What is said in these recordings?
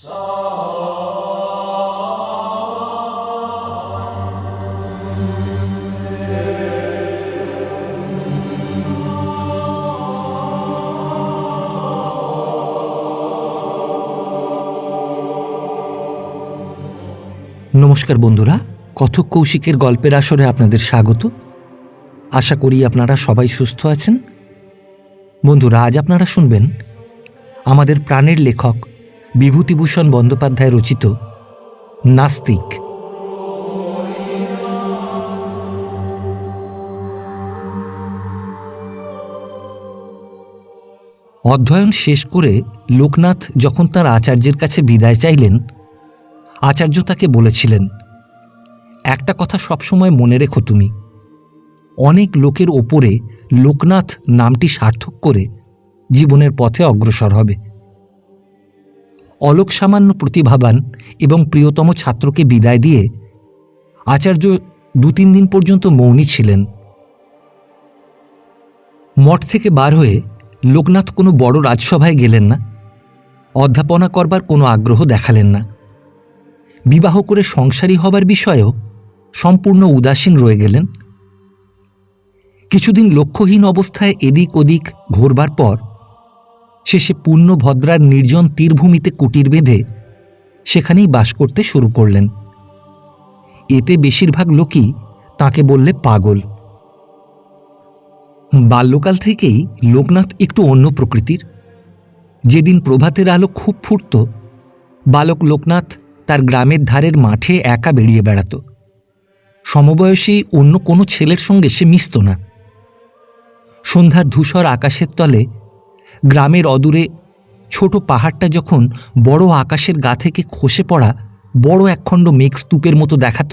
নমস্কার বন্ধুরা, কথক কৌশিকের গল্পের আসরে আপনাদের স্বাগত। আশা করি আপনারা সবাই সুস্থ আছেন। বন্ধুরা, আজ আপনারা শুনবেন আমাদের প্রাণের লেখক বিভূতিভূষণ বন্দ্যোপাধ্যায় রচিত নাস্তিক। অধ্যয়ন শেষ করে লোকনাথ যখন তাঁর আচার্যের কাছে বিদায় চাইলেন, আচার্য তাকে বলেছিলেন, একটা কথা সবসময় মনে রেখো, তুমি অনেক লোকের ওপরে লোকনাথ নামটি সার্থক করে জীবনের পথে অগ্রসর হবে। অলোক সামান্য প্রতিভাবান এবং প্রিয়তম ছাত্রকে বিদায় দিয়ে আচার্য 2-3 দিন পর্যন্ত মৌনী ছিলেন। মঠ থেকে বার হয়ে লোকনাথ কোনো বড় রাজসভায় গেলেন না, অধ্যাপনা করবার কোনো আগ্রহ দেখালেন না। বিবাহ করে সংসারী হবার বিষয়েও সম্পূর্ণ উদাসীন রয়ে গেলেন। কিছুদিন লক্ষ্যহীন অবস্থায় এদিক ওদিক ঘোরবার পর শেষে পূর্ণভদ্রার নির্জন তীরভূমিতে কুটির বেঁধে সেখানেই বাস করতে শুরু করলেন। এতে বেশিরভাগ লোকই তাকে বললে পাগল। বাল্যকাল থেকেই লোকনাথ একটু অন্য প্রকৃতির। যেদিন প্রভাতের আলো খুব ফুটত, বালক লোকনাথ তার গ্রামের ধারের মাঠে একা বেরিয়ে বেড়াত। সমবয়সী অন্য কোনো ছেলের সঙ্গে সে মিশত না। সন্ধ্যার ধূসর আকাশের তলে গ্রামের অদূরে ছোট পাহাড়টা যখন বড় আকাশের গা থেকে খসে পড়া বড় একখণ্ড মেঘস্তূপের মতো দেখাত,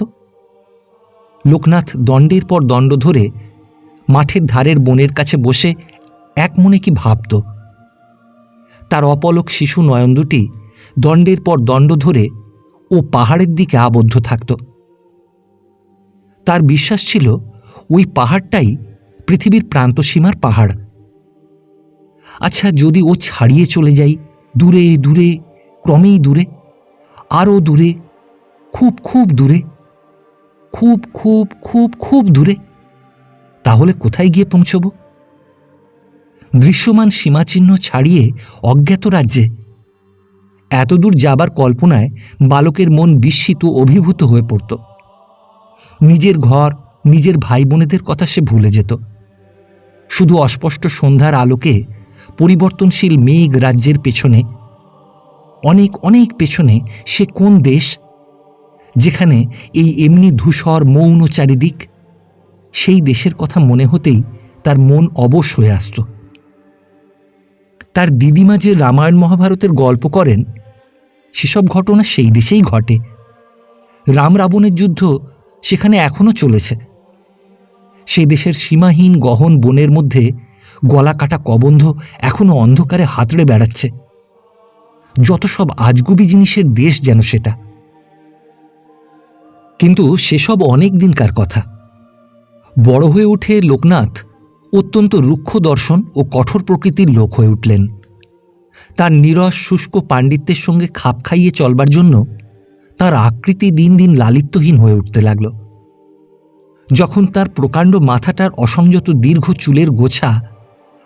লোকনাথ দণ্ডের পর দণ্ড ধরে মাঠের ধারের বনের কাছে বসে এক মনে কি ভাবত। তার অপলক শিশু নয়ন দুটি দণ্ডের পর দণ্ড ধরে ও পাহাড়ের দিকে আবদ্ধ থাকত। তার বিশ্বাস ছিল ওই পাহাড়টাই পৃথিবীর প্রান্তসীমার পাহাড়। আচ্ছা, যদি ও ছাড়িয়ে চলে যাই, দূরে দূরে, ক্রমেই দূরে, আরও দূরে, খুব খুব দূরে, খুব খুব খুব খুব দূরে, তাহলে কোথায় গিয়ে পৌঁছব? দৃশ্যমান সীমাচিহ্ন ছাড়িয়ে অজ্ঞাত রাজ্যে। এতদূর যাবার কল্পনায় বালকের মন বিস্মিত অভিভূত হয়ে পড়ত। নিজের ঘর, নিজের ভাই বোনেদের কথা সে ভুলে যেত। শুধু অস্পষ্ট সন্ধ্যার আলোকে পরিবর্তনশীল মেঘ রাজ্যের পেছনে, অনেক অনেক পেছনে সে কোন দেশ, যেখানে এই এমনি ধূসর মৌন চারিদিক, সেই দেশের কথা মনে হতেই তার মন অবশ হয়ে আসত। তার দিদিমা যে রামায়ণ মহাভারতের গল্প করেন, সেসব ঘটনা সেই দেশেই ঘটে। রাম রাবণের যুদ্ধ সেখানে এখনও চলেছে। সেই দেশের সীমাহীন গহন বনের মধ্যে গলা কাটা কবন্ধ এখনও অন্ধকারে হাতড়ে বেড়াচ্ছে। যত সব আজগুবি জিনিসের দেশ যেন সেটা। কিন্তু সেসব অনেক দিনকার কথা। বড় হয়ে উঠে লোকনাথ অত্যন্ত রুক্ষ দর্শন ও কঠোর প্রকৃতির লোক হয়ে উঠলেন। তার নীরস শুষ্ক পাণ্ডিত্যের সঙ্গে খাপ খাইয়ে চলবার জন্য তার আকৃতি দিন দিন লালিত্যহীন হয়ে উঠতে লাগল। যখন তার প্রকাণ্ড মাথাটার অসংযত দীর্ঘ চুলের গোছা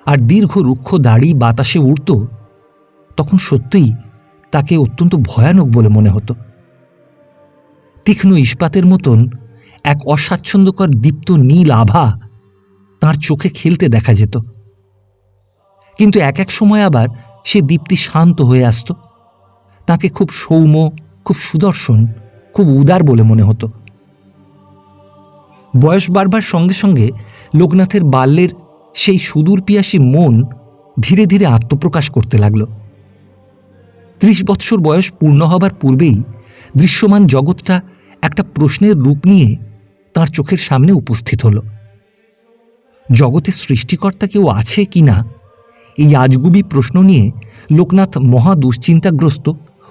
আর দীর্ঘ রুক্ষ দাড়ি বাতাসে উড়ত, তখন সত্যিই তাকে অত্যন্ত ভয়ানক বলে মনে হতো। তীক্ষ্ণ ইস্পাতের মতন এক অস্বাচ্ছন্দ্যকর দীপ্ত নীল আভা তাঁর চোখে খেলতে দেখা যেত। কিন্তু এক এক সময় আবার সে দীপ্তি শান্ত হয়ে আসত। তাকে খুব সৌম্য, খুব সুদর্শন, খুব উদার বলে মনে হতো। বয়স বাড়বার সঙ্গে সঙ্গে লোকনাথের বাল্যের সেই সুদূর পিয়াসী মন ধীরে ধীরে আত্মপ্রকাশ করতে লাগল। 30 বৎসর বয়স পূর্ণ হবার পূর্বেই দৃশ্যমান জগৎটা একটা প্রশ্নের রূপ নিয়ে তাঁর চোখের সামনে উপস্থিত হল। জগতের সৃষ্টিকর্তা কেউ আছে কি না, এই আজগুবি প্রশ্ন নিয়ে লোকনাথ মহা দুশ্চিন্তাগ্রস্ত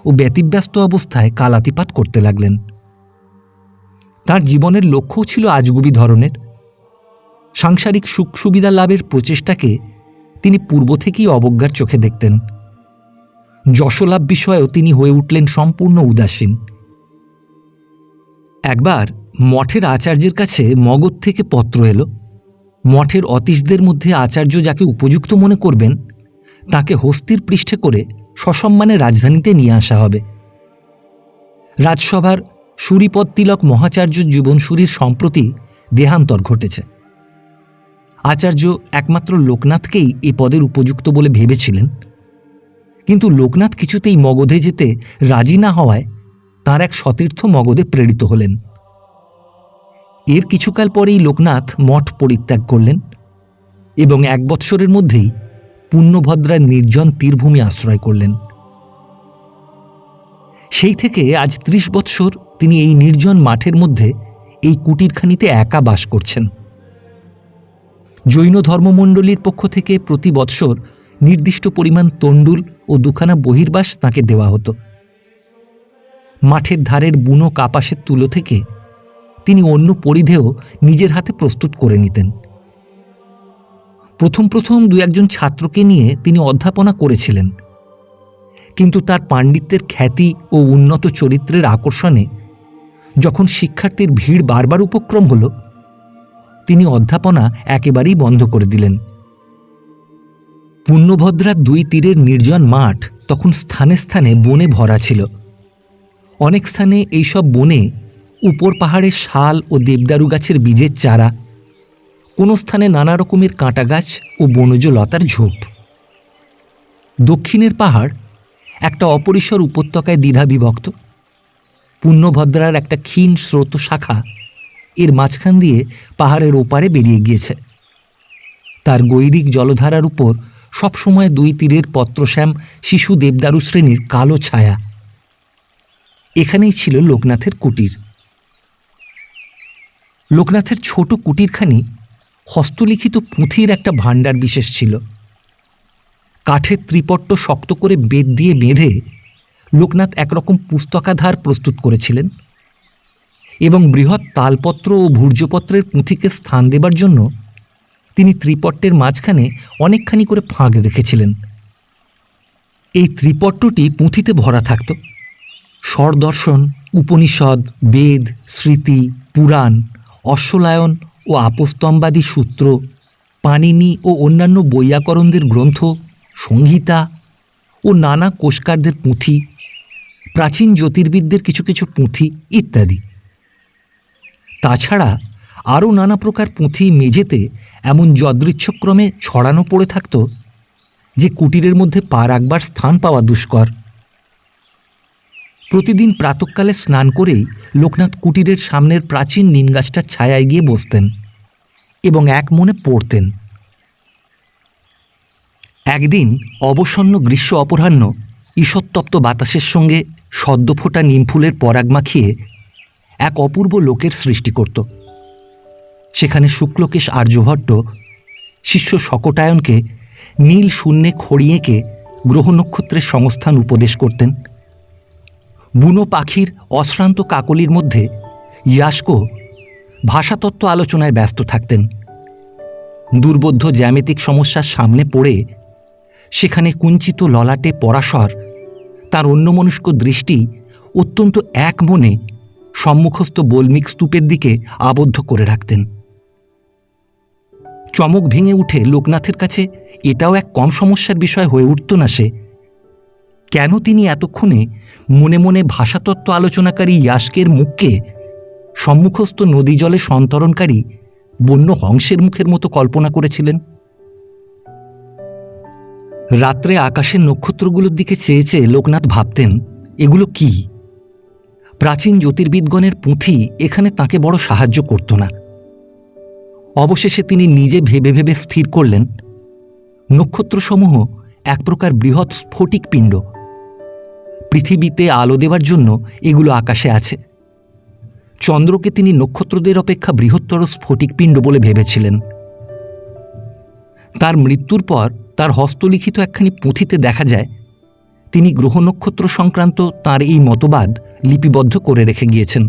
ও ব্যতিব্যস্ত অবস্থায় কালাতিপাত করতে লাগলেন। তার জীবনের লক্ষ্যও ছিল আজগুবি ধরনের। সাংসারিক সুখ সুবিধা লাভের প্রচেষ্টাকে তিনি পূর্ব থেকেই অবজ্ঞার চোখে দেখতেন। যশলাভ বিষয়েও তিনি হয়ে উঠলেন সম্পূর্ণ উদাসীন। একবার মঠের আচার্যের কাছে মগধ থেকে পত্র এলো। মঠের অতীশদের মধ্যে আচার্য যাকে উপযুক্ত মনে করবেন তাকে হস্তির পৃষ্ঠে করে সসম্মানে রাজধানীতে নিয়ে আসা হবে। রাজসভার সুরিপদ তিলক মহাচার্য জীবনসূরির সম্প্রতি দেহান্তর ঘটেছে। আচার্য একমাত্র লোকনাথকেই এ পদের উপযুক্ত বলে ভেবেছিলেন, কিন্তু লোকনাথ কিছুতেই মগধে যেতে রাজি না হওয়ায় তাঁর এক সতীর্থ মগধে প্রেরিত হলেন। এর কিছুকাল পরেই লোকনাথ মঠ পরিত্যাগ করলেন এবং 1 বৎসরের মধ্যেই পুণ্যভদ্রার নির্জন তীরভূমি আশ্রয় করলেন। সেই থেকে আজ 30 বৎসর তিনি এই নির্জন মাঠের মধ্যে এই কুটিরখানিতে একা বাস করছেন। জৈন ধর্মমণ্ডলীর পক্ষ থেকে প্রতি বৎসর নির্দিষ্ট পরিমাণ তণ্ডুল ও 2খানা বহির্বাস তাঁকে দেওয়া হতো। মাঠের ধারের বুনো কাপাসের তুলো থেকে তিনি অন্য পরিধেয় নিজের হাতে প্রস্তুত করে নিতেন। প্রথম 2-1জন ছাত্রকে নিয়ে তিনি অধ্যাপনা করেছিলেন, কিন্তু তার পাণ্ডিত্যের খ্যাতি ও উন্নত চরিত্রের আকর্ষণে যখন শিক্ষার্থীর ভিড় বারবার উপক্রম হল, তিনি অধ্যাপনা একেবারেই বন্ধ করে দিলেন। পুণ্যভদ্রার 2 তীরের নির্জন মাঠ তখন স্থানে স্থানে বনে ভরা ছিল। অনেক স্থানে এইসব বনে উপর পাহাড়ে শাল ও দেবদারু গাছের বীজের চারা, কোনো স্থানে নানা রকমের কাঁটা গাছ ও বনজ লতার ঝোপ। দক্ষিণের পাহাড় একটা অপরিসর উপত্যকায় দ্বিধা বিভক্ত। পুণ্যভদ্রার একটা ক্ষীণ স্রোত শাখা এর মাঝখান দিয়ে পাহাড়ের ওপারে বেরিয়ে গিয়েছে। তার গৈরিক জলধারার উপর সবসময় 2 তীরের পত্রশ্যাম শিশু দেবদারু শ্রেণীর কালো ছায়া। এখানেই ছিল লোকনাথের কুটির। লোকনাথের ছোট কুটিরখানি হস্তলিখিত পুঁথির একটা ভাণ্ডার বিশেষ ছিল। কাঠের ত্রিপট্ট শক্ত করে বেত দিয়ে বেঁধে লোকনাথ একরকম পুস্তকাধার প্রস্তুত করেছিলেন এবং বৃহৎ তালপত্র ও ভূর্জপত্রের পুঁথিকে স্থান দেবার জন্য তিনি ত্রিপট্টের মাঝখানে অনেকখানি করে ফাঁক রেখেছিলেন। এই ত্রিপট্টটি পুঁথিতে ভরা থাকত। স্বরদর্শন, উপনিষদ, বেদ, স্মৃতি, পুরাণ, অশ্বলায়ন ও আপস্তম্বাদী সূত্র, পাণিনি ও অন্যান্য বৈয়াকরণদের গ্রন্থ, সংহিতা ও নানা কোষকারদের পুঁথি, প্রাচীন জ্যোতির্বিদদের কিছু কিছু পুঁথি ইত্যাদি। তাছাড়া আরও নানা প্রকার পুঁথি মেঝেতে এমন যদৃচ্ছক্রমে ছড়ানো পড়ে থাকত যে কুটিরের মধ্যে পা রাখবার স্থান পাওয়া দুষ্কর। প্রতিদিন প্রাতঃকালে স্নান করেই লোকনাথ কুটিরের সামনের প্রাচীন নিমগাছটার ছায়ায় গিয়ে বসতেন এবং এক মনে পড়তেন। একদিন অবসন্ন গ্রীষ্ম অপরাহ্ন ঈষৎতপ্ত বাতাসের সঙ্গে সদ্য ফোটা নিমফুলের পরাগ মাখিয়ে এক অপূর্ব লোকের সৃষ্টি করত। সেখানে শুক্লকেশ আর্যভট্ট শিষ্য শকটায়নকে নীল শূন্যে খড়িয়েকে গ্রহ নক্ষত্রের সংস্থান উপদেশ করতেন। বুনো পাখির অশ্রান্ত কাকলির মধ্যে ইয়াস্কো ভাষাতত্ত্ব আলোচনায় ব্যস্ত থাকতেন। দুর্বোধ্য জ্যামিতিক সমস্যার সামনে পড়ে সেখানে কুঞ্চিত ললাটে পরাশর তার অন্যমনস্ক দৃষ্টি অত্যন্ত এক মনে সম্মুখস্থ বল্মিক স্তূপের দিকে আবদ্ধ করে রাখতেন। চমক ভেঙে উঠে লোকনাথের কাছে এটাও এক কম সমস্যার বিষয় হয়ে উঠত না সে, কেন তিনি এতক্ষণে মনে মনে ভাষাতত্ত্ব আলোচনাকারী ইয়াস্কের মুখকে সম্মুখস্থ নদী জলে সন্তরণকারী বন্য হংসের মুখের মতো কল্পনা করেছিলেন। রাত্রে আকাশের নক্ষত্রগুলোর দিকে চেয়ে চেয়ে লোকনাথ ভাবতেন, এগুলো কি? প্রাচীন জ্যোতির্বিদগণের পুঁথি এখানে তাঁকে বড় সাহায্য করত না। অবশেষে তিনি নিজে ভেবে ভেবে স্থির করলেন, নক্ষত্রসমূহ এক প্রকার বৃহৎ স্ফটিক পিণ্ড। পৃথিবীতে আলো দেওয়ার জন্য এগুলো আকাশে আছে। চন্দ্রকে তিনি নক্ষত্রদের অপেক্ষা বৃহত্তর স্ফটিক পিণ্ড বলে ভেবেছিলেন। তার মৃত্যুর পর তার হস্তলিখিত একখানি পুঁথিতে দেখা যায় তিনি গ্রহ নক্ষত্র সংক্রান্ত তাঁর এই মতবাদ লিপিবদ্ধ করে রেখে গিয়েছেন।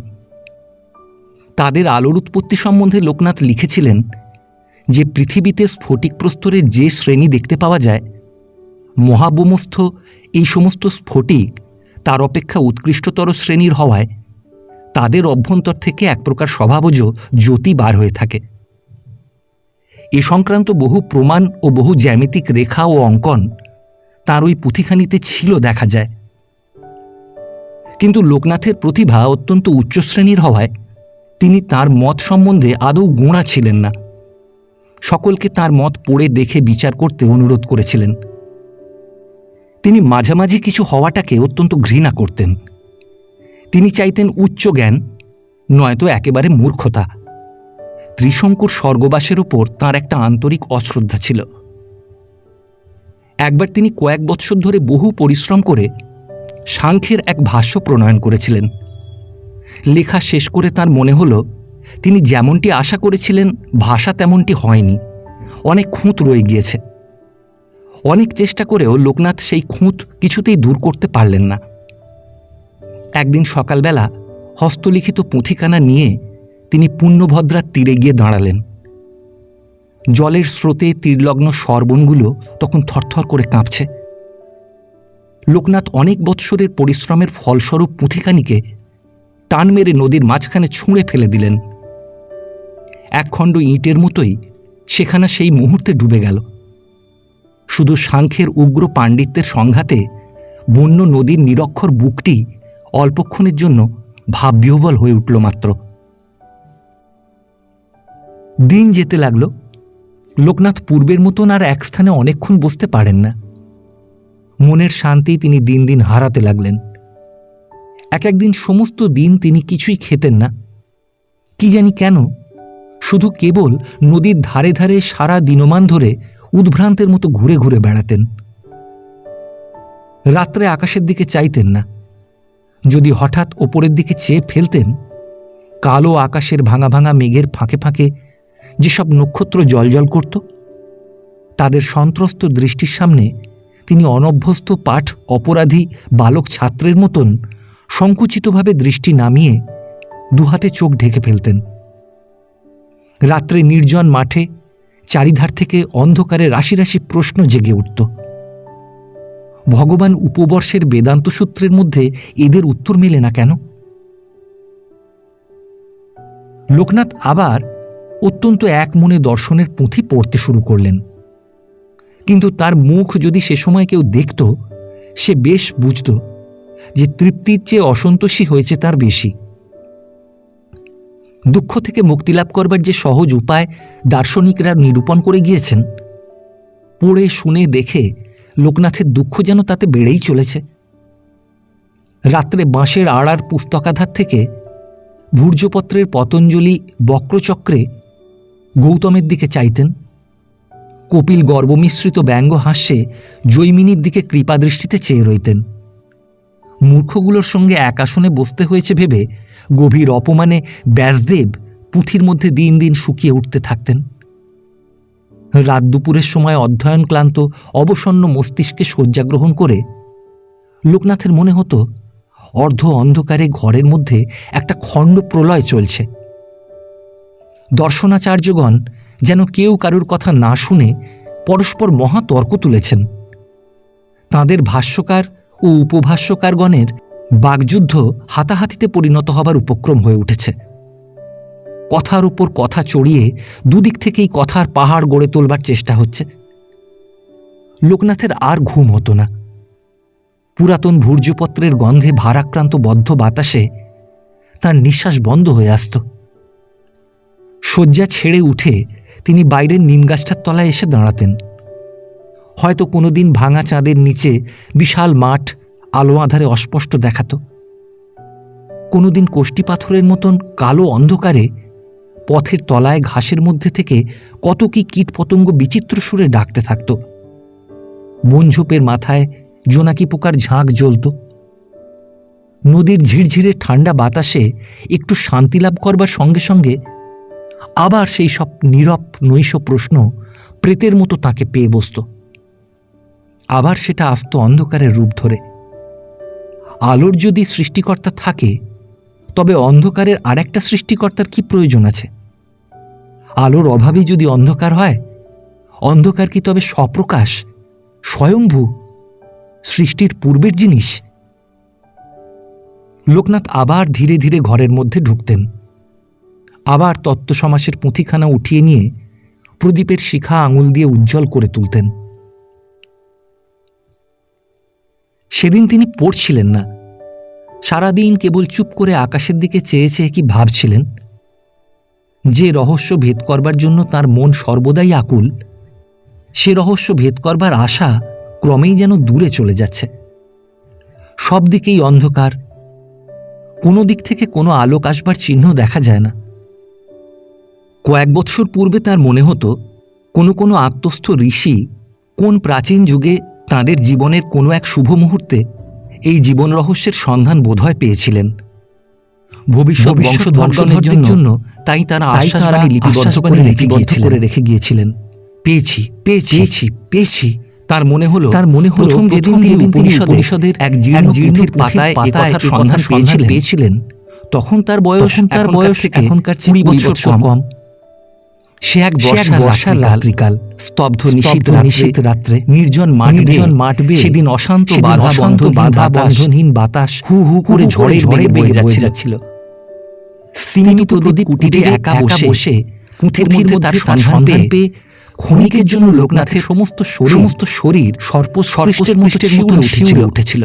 তাদের আলোর উৎপত্তি সম্বন্ধে লোকনাথ লিখেছিলেন যে পৃথিবীতে স্ফটিক প্রস্তরের যে শ্রেণী দেখতে পাওয়া যায়, মহাবোমস্থ এই সমস্ত স্ফটিক তার অপেক্ষা উৎকৃষ্টতর শ্রেণীর হওয়ায় তাদের অভ্যন্তর থেকে এক প্রকার স্বভাবজ জ্যোতি বার হয়ে থাকে। এ সংক্রান্ত বহু প্রমাণ ও বহু জ্যামিতিক রেখা ও অঙ্কন তার ওই পুঁথিখানিতে ছিল দেখা যায়। কিন্তু লোকনাথের প্রতিভা অত্যন্ত উচ্চ শ্রেণীর হওয়ায় তিনি তার মত সম্বন্ধে আদৌ গোঁড়া ছিলেন না। সকলকে তার মত পড়ে দেখে বিচার করতে অনুরোধ করেছিলেন। তিনি মাঝামাঝি কিছু হওয়াটাকে অত্যন্ত ঘৃণা করতেন। তিনি চাইতেন উচ্চ জ্ঞান, নয়তো একেবারে মূর্খতা। ত্রিশঙ্কুর স্বর্গবাসের ওপর তাঁর একটা আন্তরিক অশ্রদ্ধা ছিল। একবার তিনি কয়েক বৎসর ধরে বহু পরিশ্রম করে সাংখ্যের এক ভাষ্য প্রণয়ন করেছিলেন। লেখা শেষ করে তার মনে হল তিনি যেমনটি আশা করেছিলেন ভাষা তেমনটি হয়নি, অনেক খুঁত রয়ে গিয়েছে। অনেক চেষ্টা করেও লোকনাথ সেই খুঁত কিছুতেই দূর করতে পারলেন না। একদিন সকালবেলা হস্তলিখিত পুঁথিখানা নিয়ে তিনি পুণ্যভদ্রার তীরে গিয়ে দাঁড়ালেন। জলের স্রোতে তীরলগ্ন সরবনগুলো তখন থরথর করে কাঁপছে। লোকনাথ অনেক বৎসরের পরিশ্রমের ফলস্বরূপ পুঁথিখানিকে টান মেরে নদীর মাঝখানে ছুঁড়ে ফেলে দিলেন। একখণ্ড ইঁটের মতোই সেখানা সেই মুহূর্তে ডুবে গেল। শুধু সাংখ্যের উগ্র পাণ্ডিত্যের সংঘাতে বন্য নদীর নিরক্ষর বুকটি অল্পক্ষণের জন্য ভাববিহ্বল হয়ে উঠল মাত্র। দিন যেতে লাগল। লোকনাথ পূর্বের মতন আর এক স্থানে অনেকক্ষণ বসতে পারেন না। মনের শান্তি তিনি দিন দিন হারাতে লাগলেন। একদিন সমস্ত দিন তিনি কিছুই খেতেন না। কি জানি কেন শুধু কেবল নদীর ধারে ধারে সারা দিনমান ধরে উদ্ভ্রান্তের মতো ঘুরে ঘুরে বেড়াতেন। রাত্রে আকাশের দিকে চাইতেন না। যদি হঠাৎ ওপরের দিকে চেয়ে ফেলতেন, কালো আকাশের ভাঙা ভাঙা মেঘের ফাঁকে ফাঁকে যেসব নক্ষত্র জলজল করত, তাদের সন্ত্রস্ত দৃষ্টির সামনে তিনি অনভ্যস্ত পাঠ অপরাধী বালক ছাত্রের মতন সংকুচিতভাবে দৃষ্টি নামিয়ে দুহাতে চোখ ঢেকে ফেলতেন। রাত্রে নির্জন মাঠে চারিধার থেকে অন্ধকারে রাশি রাশি প্রশ্ন জেগে উঠত। ভগবান উপবর্ষের বেদান্ত সূত্রের মধ্যে এদের উত্তর মেলে না কেন? লোকনাথ আবার অত্যন্ত এক মনে দর্শনের পুঁথি পড়তে শুরু করলেন। কিন্তু তার মুখ যদি সে সময় কেউ দেখত, সে বেশ বুঝত যে তৃপ্তির চেয়ে অসন্তোষী হয়েছে তার বেশি। দুঃখ থেকে মুক্তিলাভ করবার যে সহজ উপায় দার্শনিকরা নিরূপণ করে গিয়েছেন, পড়ে শুনে দেখে লোকনাথের দুঃখ যেন তাতে বেড়েই চলেছে। রাত্রে বাঁশের আড়ার পুস্তকাধার থেকে ভূর্জপত্রের পতঞ্জলি বক্রচক্রে গৌতমের দিকে চাইতেন। কপিল গর্বমিশ্রিত ব্যঙ্গ হাস্যে জৈমিনীর দিকে কৃপাদৃষ্টিতে চেয়ে রইতেন। মূর্খগুলোর সঙ্গে এক আসনে বসতে হয়েছে ভেবে গভীর অপমানে ব্যাসদেব পুঁথির মধ্যে দিন দিন শুকিয়ে উঠতে থাকতেন। রাত দুপুরের সময় অধ্যয়ন ক্লান্ত অবসন্ন মস্তিষ্কে শয্যা গ্রহণ করে লোকনাথের মনে হতো অর্ধ অন্ধকারে ঘরের মধ্যে একটা খণ্ড প্রলয় চলছে। দর্শনাচার্যগণ যেন কেউ কারুর কথা না শুনে পরস্পর মহা তর্ক তুলেছেন। তাঁদের ভাষ্যকার ও উপভাষ্যকারগণের বাগযুদ্ধ হাতাহাতিতে পরিণত হবার উপক্রম হয়ে উঠেছে। কথার উপর কথা চড়িয়ে দুদিক থেকেই কথার পাহাড় গড়ে তোলবার চেষ্টা হচ্ছে। লোকনাথের আর ঘুম হতো না। পুরাতন ভূর্জপত্রের গন্ধে ভারাক্রান্ত বদ্ধ বাতাসে তার নিঃশ্বাস বন্ধ হয়ে আসত। শয্যা ছেড়ে উঠে তিনি বাইরের নিমগাছটার তলায় এসে দাঁড়াতেন। হয়তো কোনোদিন ভাঙা চাঁদের নিচে বিশাল মাঠ আলো আঁধারে অস্পষ্ট দেখাত। কোনোদিন কোষ্টি পাথরের মতন কালো অন্ধকারে পথের তলায় ঘাসের মধ্যে থেকে কত কি কীট পতঙ্গ বিচিত্র সুরে ডাকতে থাকত। বনঝোপের মাথায় জোনাকি পোকার ঝাঁক জ্বলত। নদীর ঝিরঝিরে ঠান্ডা বাতাসে একটু শান্তি লাভ করবার সঙ্গে সঙ্গে আবার সেই সব নীরব নৈশ প্রশ্ন প্রেতের মতো তাকে পেয়ে বসত। আবার সেটা আসত অন্ধকারের রূপ ধরে। আলোর যদি সৃষ্টিকর্তা থাকে, তবে অন্ধকারের আরেকটা সৃষ্টিকর্তার কি প্রয়োজন আছে? আলোর অভাবেই যদি অন্ধকার হয়, অন্ধকার কি তবে স্বপ্রকাশ, স্বয়ংভূ? সৃষ্টির পূর্বের জিনিস? লোকনাথ আবার ধীরে ধীরে ঘরের মধ্যে ঢুকতেন। আবার তত্ত্বসমাসের পুঁথিখানা উঠিয়ে নিয়ে প্রদীপের শিখা আঙুল দিয়ে উজ্জ্বল করে তুলতেন। সেদিন তিনি পড়ছিলেন না। সারাদিন কেবল চুপ করে আকাশের দিকে চেয়ে চেয়ে কি ভাবছিলেন। যে রহস্য ভেদ করবার জন্য তার মন সর্বদাই আকুল, সে রহস্য ভেদ করবার আশা ক্রমেই যেন দূরে চলে যাচ্ছে। সব দিকেই অন্ধকার, কোনো দিক থেকে কোনো আলোক আসবার চিহ্ন দেখা যায় না। কয়েক বৎসর পূর্বে তার মনে হতো কোনো কোনো আত্মস্থ ঋষি কোন প্রাচীন যুগে তাঁদের জীবনের কোনো এক শুভ মুহূর্তে এই জীবন রহস্যের সন্ধান বোধহয় পেয়েছিলেন। ভবিষ্যৎ বংশধরগণের জন্য তাই তারা আশ্বাসবাণী লিপিবদ্ধ করে রেখে গিয়েছিলেন। পেয়েছি পেয়েছি পেয়েছি। তার মনে হলো প্রথম যেদিন তিনি উপনিষদের এক জীর্ণ পাতায় এই কথার সন্ধান পেয়েছিলেন, তখন তার বয়স এখনকার 20 বছর কম। সে এক বর্ষার রাত্রিকাল, স্তব্ধ নিশীথ রাত্রে, নির্জন মাঠ বেয়ে সেদিন অশান্ত বাধা বন্ধনহীন বাতাস হু হু করে ঝড়ে বয়ে যাচ্ছিল। স্তিমিত প্রদীপ কুটিরে একা বসে পুঁথির মধ্যে তার সন্ধান পেয়ে ক্ষণিকের জন্য লোকনাথের সমস্ত শরীর সর্পের মতো উঠেছিল।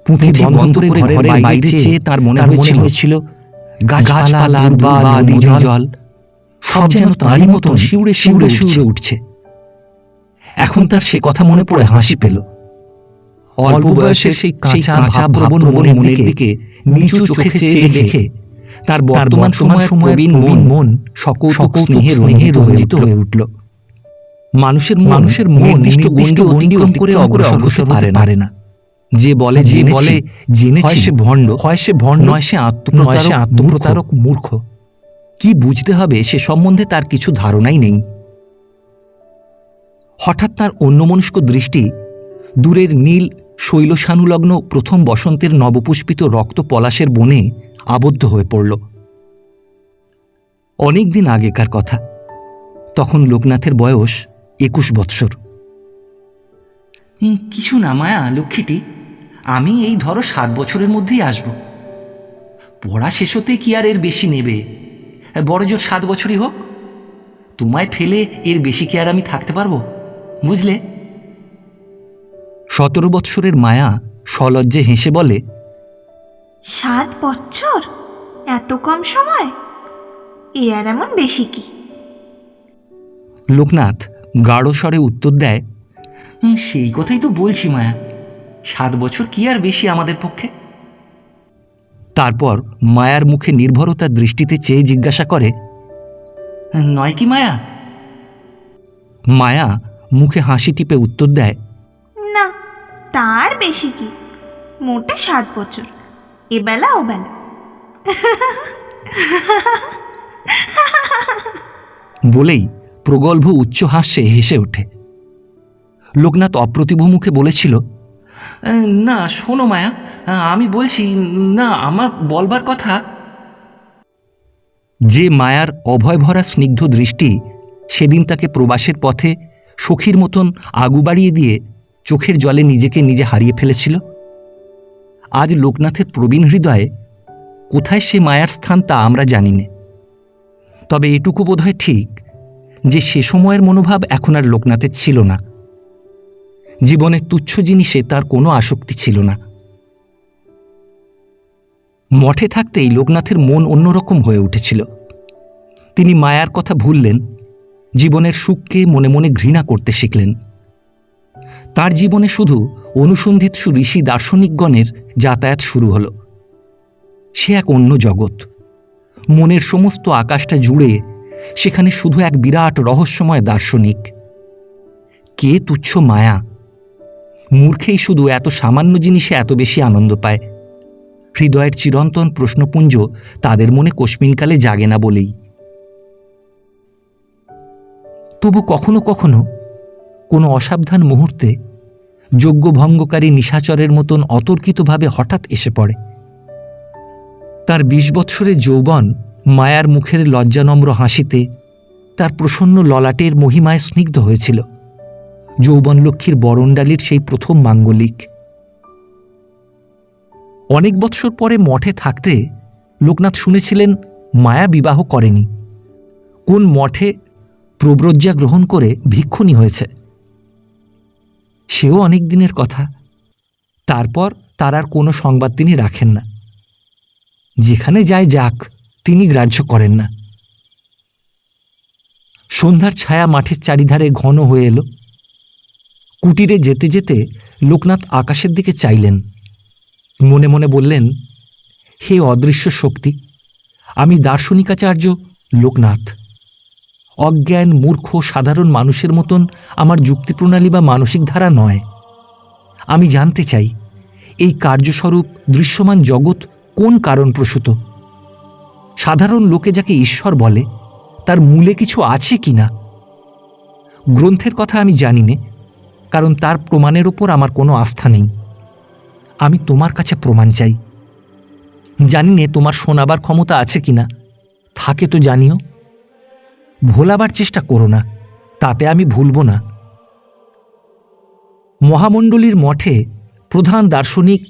পুঁথি বন্ধ করে ঘরের বাইরে চেয়ে তার মনে হয়েছিল গাছপালা, নদী, জল সব যেন তারই মতন শিউরে শিউরে উঠছে। এখন তার সে কথা মনে পড়ে হাসি পেল। অল্প বয়সের সেই কাঁচা ভাবপ্রবণ মনের দিকে নিচু চোখে চেয়ে দেখে তার বর্তমান সময়ের মন সকৌতুক স্নেহে রঞ্জিত হয়ে উঠল। মানুষের মন নির্দিষ্ট গণ্ডি অতিক্রম করে অগ্রসর হতে পারে না। যে বলে জেনেছি সে ভণ্ড, নয় সে আত্মপ্রতারক মূর্খ। কি বুঝতে হবে সে সম্বন্ধে তার কিছু ধারণাই নেই। হঠাৎ তার অন্যমনস্ক দৃষ্টি দূরের নীল শৈলসানুলগ্ন প্রথম বসন্তের নবপুষ্পিত রক্ত পলাশের বনে আবদ্ধ হয়ে পড়ল। অনেক দিন আগেকার কথা। তখন লোকনাথের বয়স 21 বৎসর। কিছু না মায়া লক্ষ্মীটি, আমি এই ধরো 7 বছরের মধ্যেই আসব। পড়া শেষ হতে কি আর এর বেশি নেবে? বড় জোর 7 বছরই হোক। তোমায় ফেলে এর বেশি কি আর আমি থাকতে পারবো? বুঝলে? 17 বৎসরের মায়া সলজ্জে হেসে বলে, 7 বছর? এত কম সময়? এ আর এমন বেশি কি? লোকনাথ গাঢ় স্বরে উত্তর দেয়, সেই কথাই তো বলছি মায়া, 7 বছর কি আর বেশি আমাদের পক্ষে? তারপর মায়ার মুখে নির্ভরতার দৃষ্টিতে চেয়ে জিজ্ঞাসা করে, নয় কি মায়া? মায়া মুখে হাসি টিপে উত্তর দেয়, না, তার বেশি কি, মোটে 7 বছর, এবেলা ওবেলা। বলেই প্রগল্ভ উচ্চ হাস্যে হেসে ওঠে। লোকনাথ অপ্রতিভ মুখে বলেছিল, না শোনো মায়া, আমি বলছি না, আমার বলবার কথা। যে মায়ার অভয় ভরা স্নিগ্ধ দৃষ্টি সেদিন তাকে প্রবাসের পথে সখীর মতন আগু বাড়িয়ে দিয়ে চোখের জলে নিজেকে নিজে হারিয়ে ফেলেছিল, আজ লোকনাথের প্রবীণ হৃদয়ে কোথায় সে মায়ার স্থান তা আমরা জানি না। তবে এটুকু বোধহয় ঠিক যে সে সময়ের মনোভাব এখন আর লোকনাথের ছিল না। জীবনের তুচ্ছ জিনিসে তার কোনো আসক্তি ছিল না। মঠে থাকতেই লোকনাথের মন অন্যরকম হয়ে উঠেছিল। তিনি মায়ার কথা ভুললেন, জীবনের সুখকে মনে মনে ঘৃণা করতে শিখলেন। তার জীবনে শুধু অনুসন্ধিৎসু ঋষি দার্শনিকগণের যাতায়াত শুরু হল। সে এক অন্য জগৎ। মনের সমস্ত আকাশটা জুড়ে সেখানে শুধু এক বিরাট রহস্যময় দার্শনিক। কে তুচ্ছ মায়া? মূর্খেই শুধু এত সামান্য জিনিসে এত বেশি আনন্দ পায়। হৃদয়ের চিরন্তন প্রশ্নপুঞ্জ তাদের মনে কোষ্মিনকালে জাগে না বলেই। তবু কখনো কখনো কোনো অসাবধান মুহূর্তে যজ্ঞভঙ্গকারী নিশাচরের মতন অতর্কিতভাবে হঠাৎ এসে পড়ে। তার 20 বৎসরের যৌবন মায়ার মুখের লজ্জানম্র হাসিতে, তার প্রসন্ন ললাটের মহিমায় স্নিগ্ধ হয়েছিল। যৌবনলক্ষ্মীর বরণডালির সেই প্রথম মাঙ্গলিক। অনেক বৎসর পরে মঠে থাকতে লোকনাথ শুনেছিলেন মায়া বিবাহ করেনি, কোন মঠে প্রব্রজ্ঞা গ্রহণ করে ভিক্ষুণী হয়েছে। সেও অনেক দিনের কথা। তারপর তার আর কোনো সংবাদ তিনি রাখেন না। যেখানে যায় যাক, তিনি গ্রাহ্য করেন না। সন্ধ্যার ছায়া মাঠের চারিধারে ঘন হয়ে এলো। কুটিরে যেতে যেতে লোকনাথ আকাশের দিকে চাইলেন। মনে মনে বললেন, হে অদৃশ্য শক্তি, আমি দার্শনিকাচার্য লোকনাথ। অজ্ঞান মূর্খ সাধারণ মানুষের মতন আমার যুক্তিপ্রণালী বা মানসিক ধারা নয়। আমি জানতে চাই এই কার্যস্বরূপ দৃশ্যমান জগৎ কোন কারণ প্রসূত। সাধারণ লোকে যাকে ঈশ্বর বলে তার মূলে কিছু আছে কি না। গ্রন্থের কথা আমি জানি নে, কারণ তার প্রমাণের ওপর আমার কোনো আস্থা নেই। আমি তোমার কাছে প্রমাণ চাই। জানি নে তোমার শোনাবার ক্ষমতা আছে কিনা, থাকে তো জানিও। ভোলাবার চেষ্টা করো না, তাতে আমি ভুলব না। মহামণ্ডলীর মঠে প্রধান দার্শনিক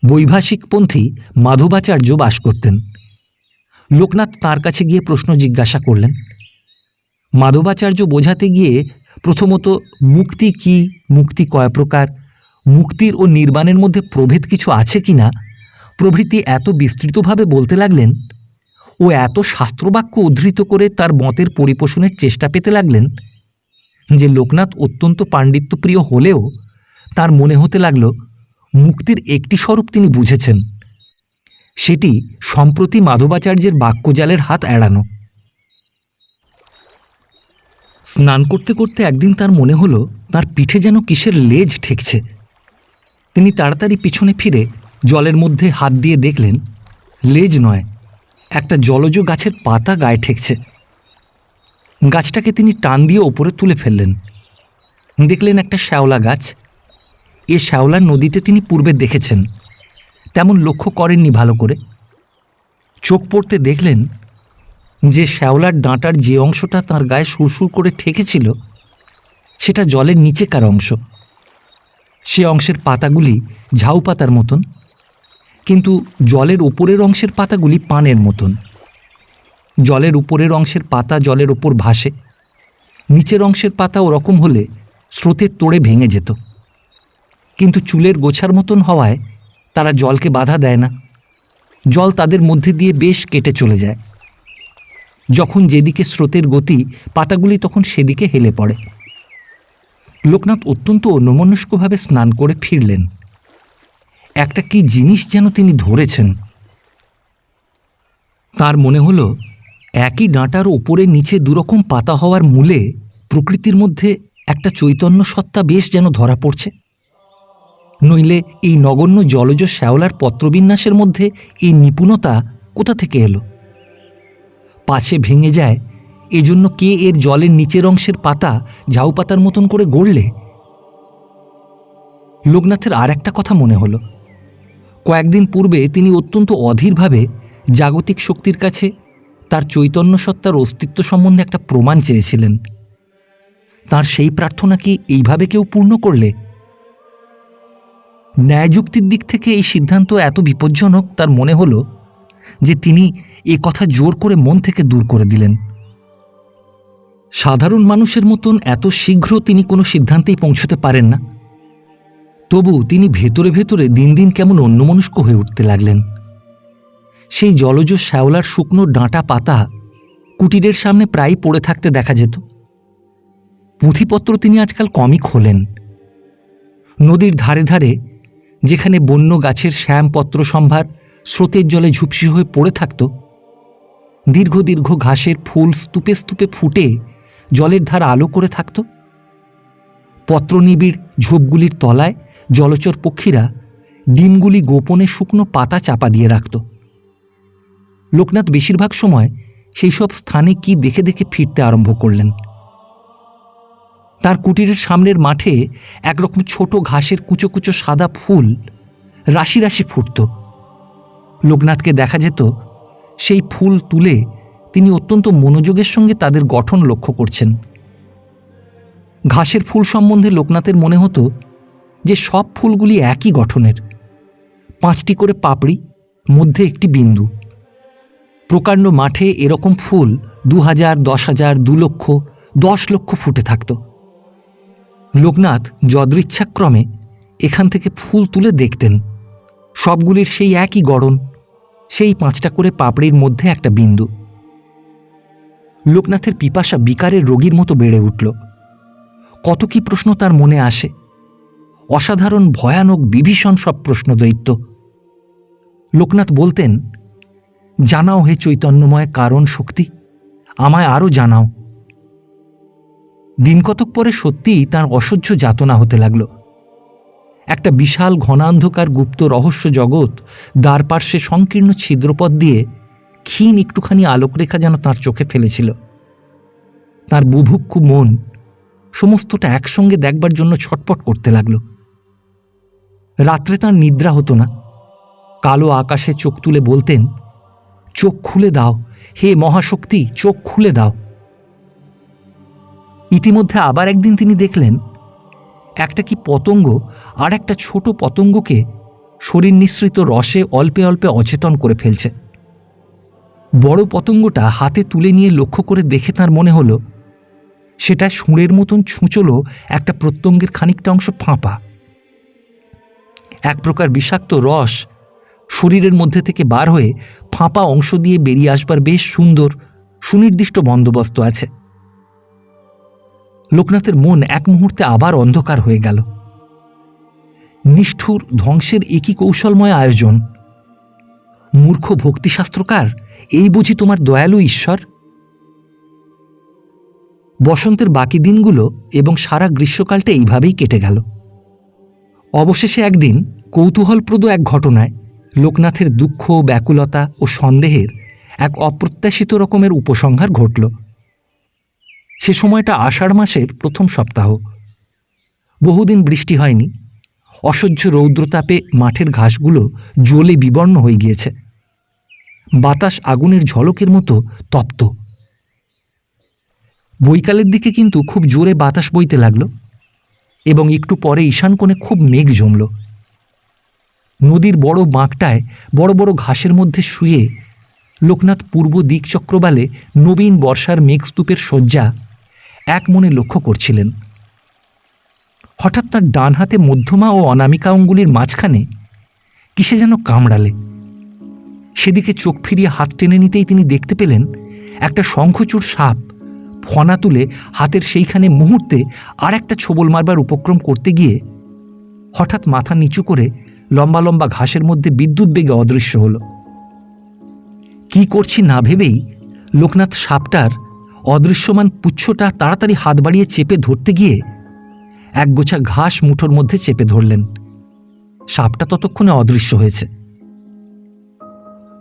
বৈভাষিকপন্থী মাধবাচার্য বাস করতেন। লোকনাথ তাঁর কাছে গিয়ে প্রশ্ন জিজ্ঞাসা করলেন। মাধবাচার্য বোঝাতে গিয়ে প্রথমত মুক্তি কি, মুক্তি কয় প্রকার, মুক্তির ও নির্বাণের মধ্যে প্রভেদ কিছু আছে কি না প্রভৃতি এত বিস্তৃতভাবে বলতে লাগলেন ও এত শাস্ত্রবাক্য উদ্ধৃত করে তার মতের পরিপোষণের চেষ্টা পেতে লাগলেন যে লোকনাথ অত্যন্ত পাণ্ডিত্যপ্রিয় হলেও তার মনে হতে লাগল মুক্তির একটি স্বরূপ তিনি বুঝেছেন, সেটি সম্প্রতি মাধবাচার্যের বাক্যজালের হাত এড়ানো। স্নান করতে করতে একদিন তার মনে হলো তার পিঠে যেন কিসের লেজ ঠেকছে। তিনি তাড়াতাড়ি পিছনে ফিরে জলের মধ্যে হাত দিয়ে দেখলেন লেজ নয়, একটা জলজ গাছের পাতা গায়ে ঠেকছে। গাছটাকে তিনি টান দিয়ে ওপরে তুলে ফেললেন। দেখলেন একটা শ্যাওলা গাছ। এ শ্যাওলা নদীতে তিনি পূর্বে দেখেছেন, তেমন লক্ষ্য করেননি ভালো করে। চোখ পড়তে দেখলেন যে শ্যাওলার ডাঁটার যে অংশটা তার গায়ে সুরসুর করে ঠেকেছিল সেটা জলের নিচেকার অংশ। সে অংশের পাতাগুলি ঝাউ পাতার মতন, কিন্তু জলের ওপরের অংশের পাতাগুলি পানের মতন। জলের উপরের অংশের পাতা জলের ওপর ভাসে, নিচের অংশের পাতা ওরকম হলে স্রোতের তোড়ে ভেঙে যেত, কিন্তু চুলের গোছার মতন হওয়ায় তারা জলকে বাধা দেয় না। জল তাদের মধ্যে দিয়ে বেশ কেটে চলে যায়। যখন যেদিকে স্রোতের গতি, পাতাগুলি তখন সেদিকে হেলে পড়ে। লোকনাথ অত্যন্ত অন্যমনস্কভাবে স্নান করে ফিরলেন। একটা কি জিনিস যেন তিনি ধরেছেন। তার মনে হলো একই ডাঁটার ওপরে নিচে দুরকম পাতা হওয়ার মূলে প্রকৃতির মধ্যে একটা চৈতন্য সত্তা বেশ যেন ধরা পড়ছে। নইলে এই নগণ্য জলজ শ্যাওলার পত্রবিন্যাসের মধ্যে এই নিপুণতা কোথা থেকে এলো? পাছে ভেঙে যায় এজন্য কে এর জলের নিচের অংশের পাতা ঝাউ পাতার মতন করে গড়লে? লোকনাথের আর একটা কথা মনে হলো। কয়েকদিন পূর্বে তিনি অত্যন্ত অধীরভাবে জাগতিক শক্তির কাছে তার চৈতন্য সত্তার অস্তিত্ব সম্বন্ধে একটা প্রমাণ চেয়েছিলেন। তার সেই প্রার্থনা কি এইভাবে কেউ পূর্ণ করলে? ন্যায়যুক্তির দিক থেকে এই সিদ্ধান্ত এত বিপজ্জনক তার মনে হলো যে তিনি এ কথা জোর করে মন থেকে দূর করে দিলেন। সাধারণ মানুষের মতন এত শীঘ্র তিনি কোনো সিদ্ধান্তেই পৌঁছতে পারেন না। তবু তিনি ভেতরে ভেতরে দিন দিন কেমন অন্যমনস্ক হয়ে উঠতে লাগলেন। সেই জলজ শ্যাওলার শুকনো ডাঁটা পাতা কুটিরের সামনে প্রায়ই পড়ে থাকতে দেখা যেত। পুঁথিপত্র তিনি আজকাল কমই খোলেন। নদীর ধারে ধারে যেখানে বন্য গাছের শ্যামপত্র সম্ভার স্রোতের জলে ঝুপসি হয়ে পড়ে থাকত, দীর্ঘ দীর্ঘ ঘাসের ফুল স্তূপে স্তূপে ফুটে জলের ধার আলো করে থাকত। পত্রনিবিড় ঝোপগুলির তলায় জলচর পক্ষীরা ডিমগুলি গোপনে শুকনো পাতা চাপা দিয়ে রাখত। লোকনাথ বেশিরভাগ সময় সেই সব স্থানে কি দেখে দেখে ফিরতে আরম্ভ করলেন। তার কুটিরের সামনের মাঠে একরকম ছোট ঘাসের কুচো কুচো সাদা ফুল রাশি রাশি ফুটত। লোকনাথকে দেখা যেত সেই ফুল তুলে তিনি অত্যন্ত মনোযোগের সঙ্গে তাদের গঠন লক্ষ্য করছেন। ঘাসের ফুল সম্বন্ধে লোকনাথের মনে হতো যে সব ফুলগুলি একই গঠনের, 5টি করে পাপড়ি, মধ্যে একটি বিন্দু। প্রকাণ্ড মাঠে এরকম ফুল 2000, 10,000, 2 লক্ষ, 10 লক্ষ ফুটে থাকত। লোকনাথ যদৃচ্ছাক্রমে এখান থেকে ফুল তুলে দেখতেন, সবগুলির সেই একই গড়ন, সেই 5টা করে পাপড়ির মধ্যে একটা বিন্দু। লোকনাথের পিপাসা বিকারের রোগীর মতো বেড়ে উঠল। কত কি প্রশ্ন তার মনে আসে, অসাধারণ, ভয়ানক, বিভীষণ সব প্রশ্নদৈত্য। লোকনাথ বলতেন, জানাও হে চৈতন্যময় কারণ শক্তি, আমায় আরও জানাও। দিনকতক পরে সত্যিই তাঁর অসহ্য যাতনা হতে লাগল। একটা বিশাল ঘনান্ধকার গুপ্ত রহস্য জগৎ দ্বার পার্শ্বে সংকীর্ণ ছিদ্রপথ দিয়ে ক্ষীণ একটুখানি আলোকরেখা যেন তাঁর চোখে ফেলেছিল। তাঁর বুভুক্ষু মন সমস্তটা একসঙ্গে দেখবার জন্য ছটপট করতে লাগল। রাত্রে তাঁর নিদ্রা হতো না। কালো আকাশে চোখ তুলে বলতেন, চোখ খুলে দাও হে মহাশক্তি, চোখ খুলে দাও। ইতিমধ্যে আবার একদিন তিনি দেখলেন একটা কি পতঙ্গ আর একটা ছোট পতঙ্গকে শরীর নিঃসৃত রসে অল্পে অল্পে অচেতন করে ফেলছে। বড় পতঙ্গটা হাতে তুলে নিয়ে লক্ষ্য করে দেখে তার মনে হলো সেটা সুঁড়ের মতন ছুঁচলো একটা প্রত্যঙ্গের খানিকটা অংশ ফাঁপা। এক প্রকার বিষাক্ত রস শরীরের মধ্যে থেকে বার হয়ে ফাঁপা অংশ দিয়ে বেরিয়ে আসবার বেশ সুন্দর সুনির্দিষ্ট বন্দোবস্ত আছে। লোকনাথের মন এক মুহূর্তে আবার অন্ধকার হয়ে গেল। নিষ্ঠুর ধ্বংসের একই কৌশলময় আয়োজন। মূর্খ ভক্তিশাস্ত্রকার, এই বুঝি তোমার দয়ালু ঈশ্বর? বসন্তের বাকি দিনগুলো এবং সারা গ্রীষ্মকালটা এইভাবেই কেটে গেল। অবশেষে একদিন কৌতূহলপ্রদ এক ঘটনায় লোকনাথের দুঃখ, ব্যাকুলতা ও সন্দেহের এক অপ্রত্যাশিত রকমের উপসংহার ঘটল। সে সময়টা আষাঢ় মাসের প্রথম সপ্তাহ। বহুদিন বৃষ্টি হয়নি। অসহ্য রৌদ্রতাপে মাঠের ঘাসগুলো জ্বলে বিবর্ণ হয়ে গিয়েছে। বাতাস আগুনের ঝলকের মতো তপ্ত। বৈকালের দিকে কিন্তু খুব জোরে বাতাস বইতে লাগলো এবং একটু পরে ঈশান কোণে খুব মেঘ জমল। নদীর বড় বাঁকটায় বড় বড় ঘাসের মধ্যে শুয়ে লোকনাথ পূর্ব দিক চক্রবালে নবীন বর্ষার মেঘস্তূপের শয্যা এক মনে লক্ষ্য করছিলেন। হঠাৎ তার ডান হাতে মধ্যমা ও অনামিকা অঙ্গুলির মাঝখানে কিসে যেন কামড়ালে। সেদিকে চোখ ফিরিয়ে হাত টেনে নিতেই তিনি দেখতে পেলেন একটা শঙ্খচূড় সাপ ফনা তুলে হাতের সেইখানে মুহূর্তে আর একটা ছোবল মারবার উপক্রম করতে গিয়ে হঠাৎ মাথা নিচু করে লম্বা লম্বা ঘাসের মধ্যে বিদ্যুৎ বেগে অদৃশ্য হল। কি করছি না ভেবেই লোকনাথ সাপটার অদৃশ্যমান পুচ্ছটা তাড়াতাড়ি হাত বাড়িয়ে চেপে ধরতে গিয়ে একগোছা ঘাস মুঠোর মধ্যে চেপে ধরলেন। সাপটা ততক্ষণে অদৃশ্য হয়েছে।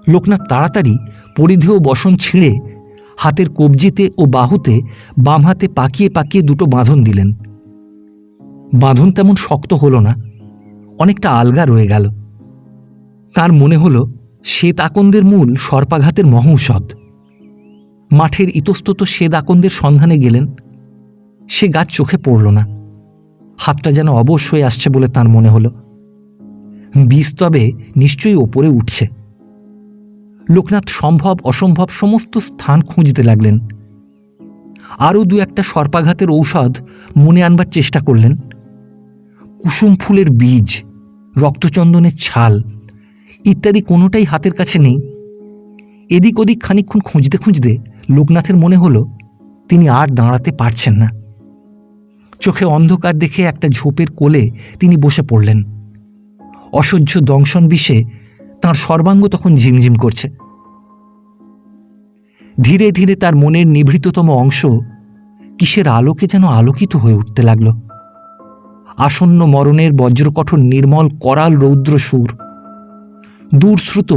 লোকনাথ তাড়াতাড়ি পরিধেয় বসন ছিঁড়ে হাতের কবজিতে ও বাহুতে বাম হাতে পাকিয়ে পাকিয়ে দুটো বাঁধন দিলেন। বাঁধন তেমন শক্ত হল না, অনেকটা আলগা রয়ে গেল। তার মনে হল শ্বেত আকন্দের মূল সর্পাঘাতের মহৌষধ। মাঠের ইতস্তত শ্বেত আকন্দের সন্ধানে গেলেন। সে গাছ চোখে পড়ল না। হাতটা যেন অবশ হয়ে আসছে বলে তার মনে হল। বীজ তবে নিশ্চয়ই ওপরে উঠছে। লোকনাথ সম্ভব অসম্ভব সমস্ত স্থান খুঁজতে লাগলেন। আরও 2-1টা সর্পাঘাতের ঔষধ মনে আনবার চেষ্টা করলেন। কুসুম ফুলের বীজ, রক্তচন্দনের ছাল ইত্যাদি কোনোটাই হাতের কাছে নেই। এদিক ওদিক খানিকক্ষণ খুঁজতে খুঁজতে লোকনাথের মনে হলো তিনি আর দাঁড়াতে পারছেন না। চোখে অন্ধকার দেখে একটা ঝোপের কোলে তিনি বসে পড়লেন। অসহ্য দংশন বিষে তাঁর সর্বাঙ্গ তখন ঝিমঝিম করছে। ধীরে ধীরে তার মনের নিভৃততম অংশ কিসের আলোকে যেন আলোকিত হয়ে উঠতে লাগল। আসন্ন মরণের বজ্রকঠোর নির্মল করাল রৌদ্র সুর, দূরশ্রুত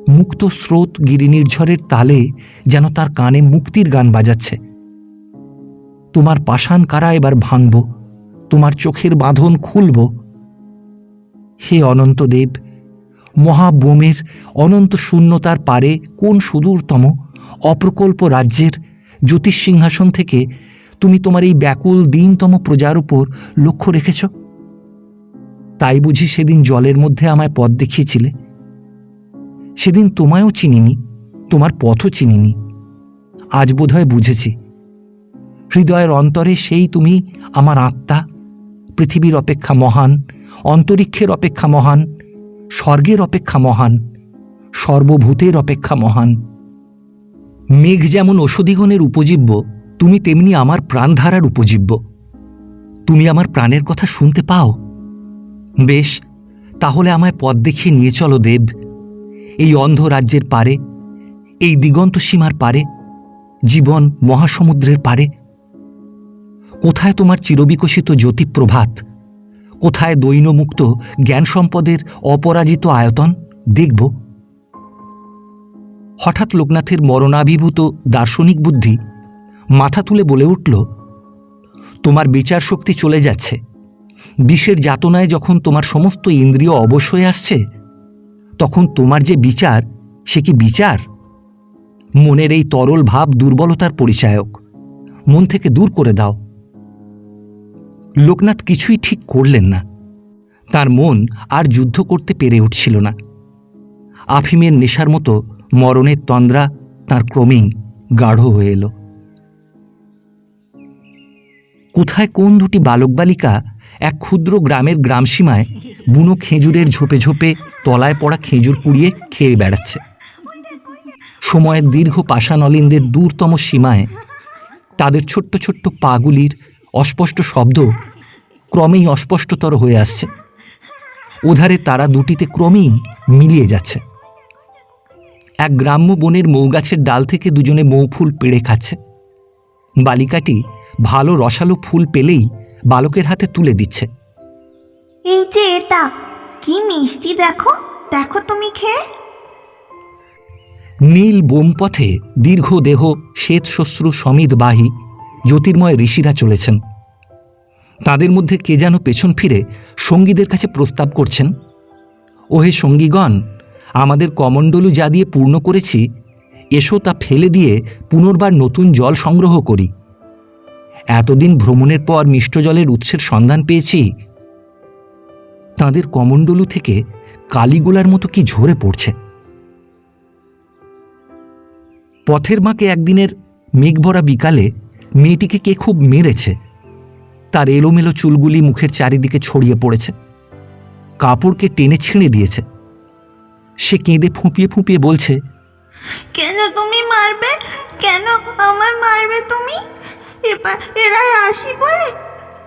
মুক্ত স্রোত গিরিনির্ঝরের তালে যেন তার কানে মুক্তির গান বাজাচ্ছে। তোমার পাষাণ কারা এবার ভাঙব, তোমার চোখের বাঁধন খুলব। হে অনন্ত দেব, মহাবোমের অনন্ত শূন্যতার পারে কোন সুদূরতম অপ্রকল্প রাজ্যের জ্যোতিষসিংহাসন থেকে তুমি তোমার এই ব্যাকুল দীনতম প্রজার উপর লক্ষ্য রেখেছ? তাই বুঝি সেদিন জলের মধ্যে আমায় পথ দেখিয়েছিলে? সেদিন তোমায়ও চিনিনি, তোমার পথও চিনিনি। আজ বোধহয় বুঝেছি, হৃদয়ের অন্তরে সেই তুমি আমার আত্মা, পৃথিবীর অপেক্ষা মহান, অন্তরিক্ষের অপেক্ষা মহান, স্বর্গের অপেক্ষা মহান, সর্বভূতের অপেক্ষা মহান। মেঘ যেমন ঔষধিগণের উপজীব্য, তুমি তেমনি আমার প্রাণধারার উপজীব্য। তুমি আমার প্রাণের কথা শুনতে পাও? বেশ, তাহলে আমায় পথ দেখিয়ে নিয়ে চলো দেব, এই অন্ধ রাজ্যের পারে, এই দিগন্ত সীমার পারে, জীবন মহাসমুদ্রের পারে। কোথায় তোমার চিরবিকশিত জ্যোতিপ্রভাত? কোথায় দৈনমুক্ত জ্ঞান সম্পদের অপরাজিত আয়তন? দেখব। হঠাৎ লোকনাথের মরণাভিভূত দার্শনিক বুদ্ধি মাথা তুলে বলে উঠল, তোমার বিচার শক্তি চলে যাচ্ছে। বিষের যাতনায় যখন তোমার সমস্ত ইন্দ্রিয় অবশ হয়ে আসছে, তখন তোমার যে বিচার, সে কি বিচার? মনের এই তরল ভাব দুর্বলতার পরিচায়ক, মন থেকে দূর করে দাও। লোকনাথ কিছুই ঠিক করলেন না। তার মন আর যুদ্ধ করতে পেরে উঠছিল না। আফিমের নেশার মতো মরণের তন্দ্রা তার ক্রমেই গাঢ় হয়ে এলো। কোথায় কোন দুটি বালক বালিকা এক ক্ষুদ্র গ্রামের গ্রামসীমায় বুনো খেজুরের ঝোপে ঝোপে তলায় পড়া খেজুর কুড়িয়ে খেয়ে বেড়াচ্ছে। সময়ের দীর্ঘ পাষাণলিনদের দূরতম সীমায় তাদের ছোট্ট ছোট্ট পাগুলির অস্পষ্ট শব্দ ক্রমেই অস্পষ্টতর হয়ে আসছে। ওধারে তারা দুটিতে ক্রমেই মিলিয়ে যাচ্ছে। এক গ্রাম্য বনের মৌগাছের ডাল থেকে দুজনে মৌফুল পেড়ে খাচ্ছে। বালিকাটি ভালো রসালো ফুল পেলেই বালকের হাতে তুলে দিচ্ছে। এই যে এটা, কি মিষ্টি, দেখো দেখো তুমি খেয়ে। নীল বোমপথে দীর্ঘ দেহ শ্বেত শ্বশ্রু সমিতবাহী জ্যোতির্ময় ঋষিরা চলেছেন। তাদের মধ্যে কে যেন পেছন ফিরে সঙ্গীদের কাছে প্রস্তাব করছেন, ওহে সঙ্গীগণ, আমাদের কমণ্ডলু যা দিয়ে পূর্ণ করেছি, এসো তা ফেলে দিয়ে পুনর্বার নতুন জল সংগ্রহ করি। এতদিন ভ্রমণের পর মিষ্ট জলের উৎসের সন্ধান পেয়েছি। তাদের কমণ্ডলু থেকে কালিগোলার মতো কি ঝরে পড়ছে। পথের মাকে একদিনের মেঘভরা বিকালে মেয়েটিকে কে খুব মেরেছে। তার এলোমেলো চুলগুলি মুখের চারিদিকে ছড়িয়ে পড়েছে, কাপড়কে টেনে ছিঁড়ে দিয়েছে। সে কেঁদে ফুঁপিয়ে ফুঁপিয়ে বলছে, কেন তুমি মারবে, কেন আমার মারবে তুমি? এবার এরা আসি বলে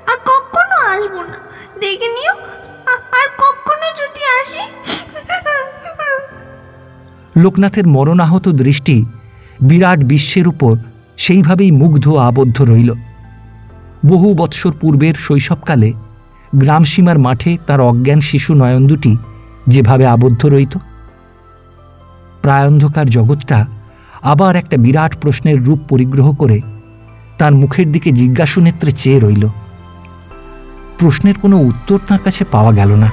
আর কখনো আসবো না, দেখে নিও। আর কখনো যদি আসি। লোকনাথের মরণাহত দৃষ্টি বিরাট বিশ্বের উপর সেইভাবেই মুগ্ধ আবদ্ধ রইল। বহু বৎসর পূর্বের শৈশবকালে গ্রামসীমার মাঠে তার অজ্ঞান শিশু নয়ন দুটি যেভাবে আবদ্ধ রইত, প্রায়ন্ধকার জগৎটা আবার একটা বিরাট প্রশ্নের রূপ পরিগ্রহ করে তার মুখের দিকে জিজ্ঞাসু নেত্রে চেয়ে রইল। প্রশ্নের কোনো উত্তর তার কাছে পাওয়া গেল না।